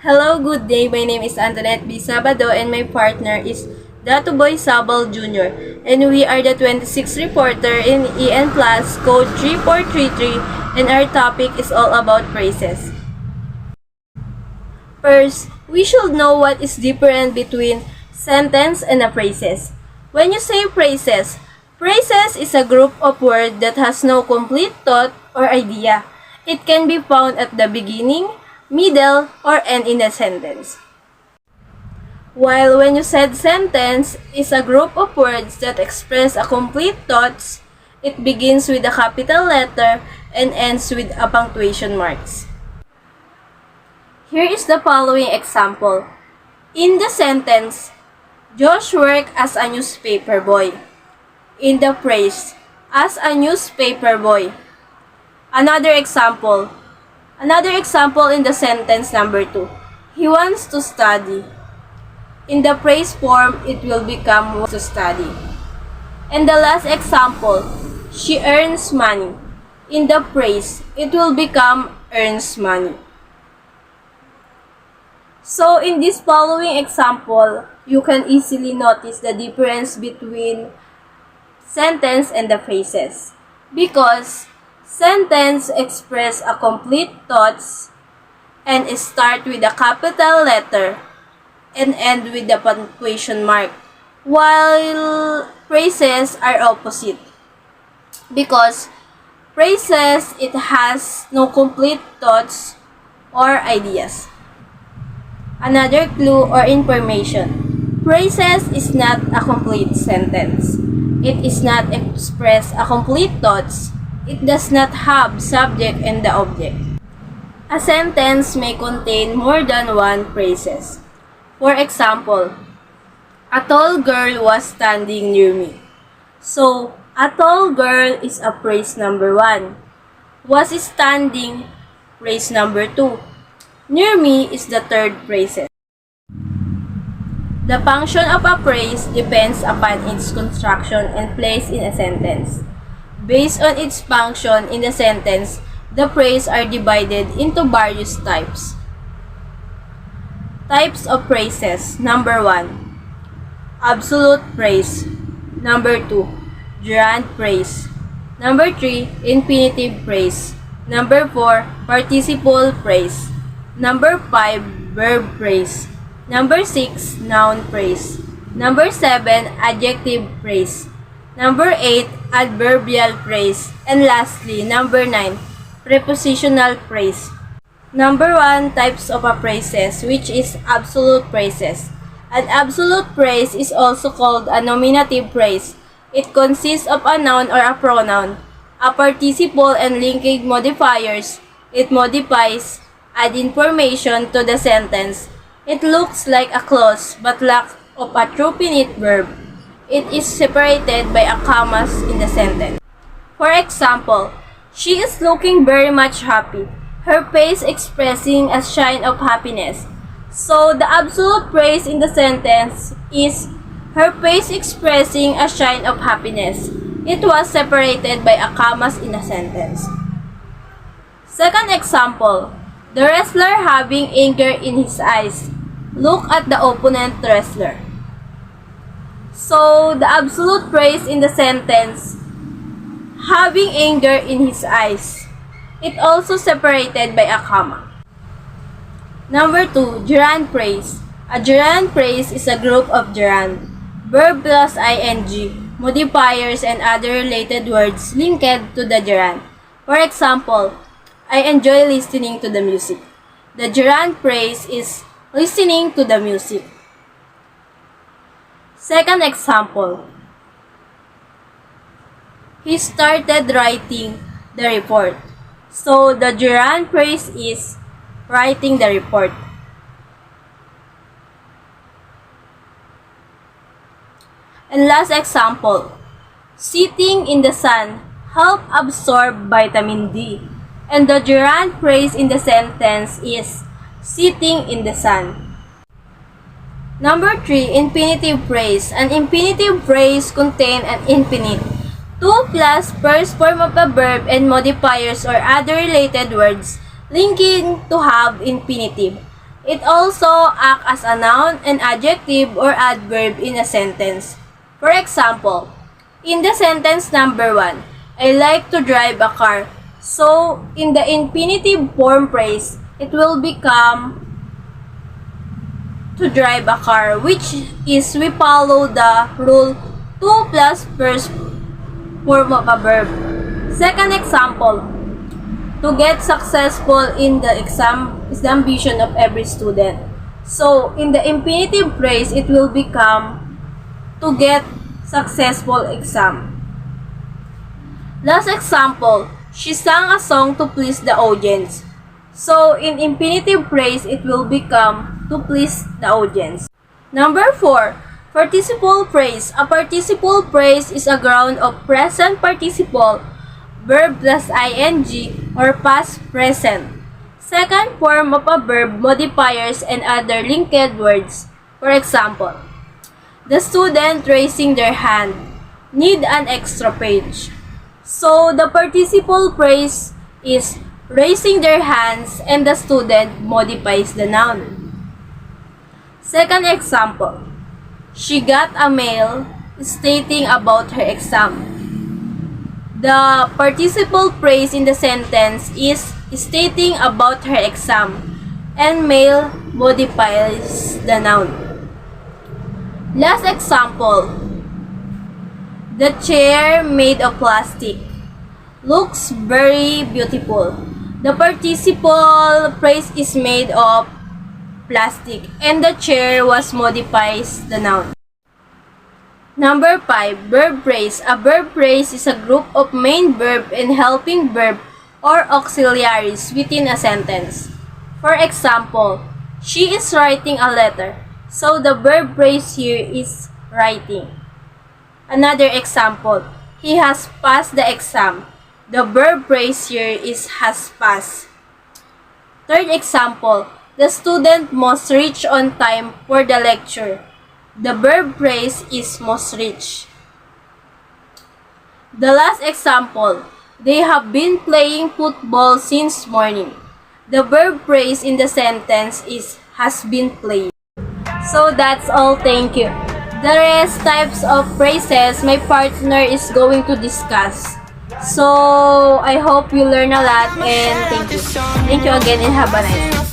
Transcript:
Hello, good day. My name is Antoinette B. Sabado and my partner is Datuboy Sabal Jr. And we are the 26th reporter in EN Plus code 3433 and our topic is all about phrases. First, we should know what is different between sentence and a phrases. When you say phrases, phrases is a group of words that has no complete thought or idea. It can be found at the beginning, middle, or end in a sentence. While when you said sentence is a group of words that express a complete thoughts, it begins with a capital letter and ends with a punctuation marks. Here is the following example. In the sentence, Josh worked as a newspaper boy. In the phrase, as a newspaper boy. Another example in the sentence number 2. He wants to study. In the phrase form, it will become wants to study. And the last example, she earns money. In the phrase, it will become earns money. So in this following example, you can easily notice the difference between sentence and the phrases. Because sentence express a complete thoughts and start with a capital letter and end with the punctuation mark, while phrases are opposite. Because phrases, it has no complete thoughts or ideas. Another clue or information. Phrases is not a complete sentence. It is not express a complete thoughts. It does not have subject and the object. A sentence may contain more than one phrases. For example, a tall girl was standing near me. So, a tall girl is a phrase number 1. Was standing, phrase number 2. Near me is the third phrase. The function of a phrase depends upon its construction and place in a sentence. Based on its function in the sentence, the phrases are divided into various types. Types of phrases. Number 1, absolute phrase. Number 2, gerund phrase. Number 3, infinitive phrase. Number 4, participle phrase. Number 5, verb phrase. Number 6, noun phrase. Number 7, adjective phrase. Number 8, adverbial phrase. And lastly, number 9, prepositional phrase. Number 1, types of a phrases, which is absolute phrases. An absolute phrase is also called a nominative phrase. It consists of a noun or a pronoun, a participle and linking modifiers. It modifies, add information to the sentence. It looks like a clause but lacks of a true finite verb. It is separated by a commas in the sentence. For example, she is looking very much happy. Her face expressing a shine of happiness. So the absolute phrase in the sentence is her face expressing a shine of happiness. It was separated by a commas in a sentence. Second example, the wrestler having anger in his eyes. Look at the opponent wrestler. So, the absolute phrase in the sentence, having anger in his eyes. It also separated by a comma. Number 2, gerund phrase. A gerund phrase is a group of gerund, verb plus ing, modifiers, and other related words linked to the gerund. For example, I enjoy listening to the music. The gerund phrase is listening to the music. Second example, he started writing the report. So the gerund phrase is writing the report. And last example, sitting in the sun help absorb vitamin D. And the gerund phrase in the sentence is sitting in the sun. Number 3, infinitive phrase. An infinitive phrase contains an infinite, 2 plus first form of a verb and modifiers or other related words linking to have infinitive. It also acts as a noun, an adjective, or adverb in a sentence. For example, in the sentence number 1, I like to drive a car. So, in the infinitive form phrase, it will become to drive a car, which is we follow the rule 2 plus first form of a verb. Second example, to get successful in the exam is the ambition of every student. So, in the infinitive phrase, it will become to get successful exam. Last example, she sang a song to please the audience. So, in infinitive phrase, it will become to please the audience. Number 4, participle phrase. A participle phrase is a ground of present participle, verb plus ing, or past present. Second form of a verb, modifiers, and other linked words. For example, the student raising their hand need an extra page. So, the participle phrase is raising their hands and the student modifies the noun. Second example, she got a mail stating about her exam. The participle phrase in the sentence is stating about her exam, and mail modifies the noun. Last example, the chair made of plastic looks very beautiful. The participle phrase is made of plastic, and the chair was modifies the noun. Number 5, verb phrase. A verb phrase is a group of main verb and helping verb or auxiliaries within a sentence. For example, she is writing a letter. So the verb phrase here is writing. Another example, he has passed the exam. The verb phrase here is has passed. Third example, the student must reach on time for the lecture. The verb phrase is must reach. The last example, they have been playing football since morning. The verb phrase in the sentence is has been played. So that's all, thank you. The rest types of phrases my partner is going to discuss. So I hope you learn a lot and thank you. Thank you again and have a nice day.